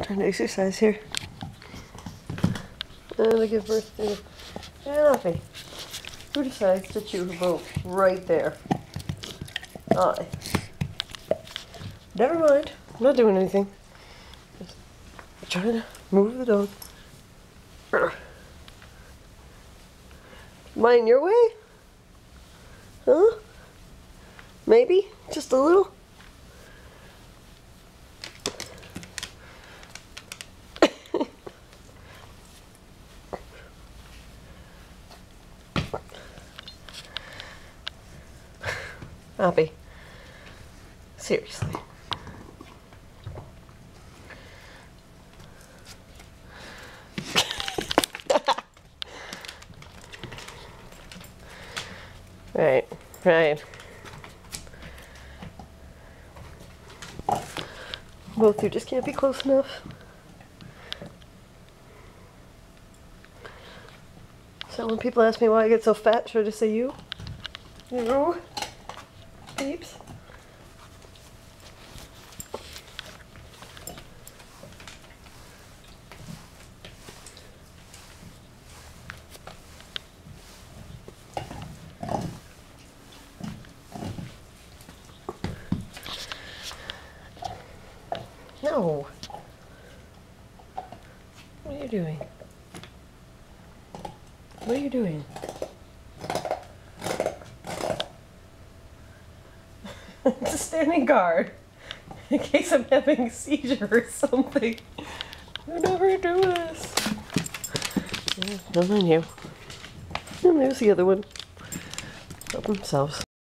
Trying to exercise here. And I give birth to Effie, who decides to chew her bone right there. I. Never mind. I'm not doing anything. Just trying to move the dog. Mine your way? Huh? Maybe? Just a little? Abby. Seriously. Right, right. Both you just can't be close enough. So when people ask me why I get so fat, should I just say you? You? Peeps? No. What are you doing? What are you doing? It's a standing guard in case I'm having a seizure or something. I never do this. Yeah, don't mind you. And there's the other one. Help themselves.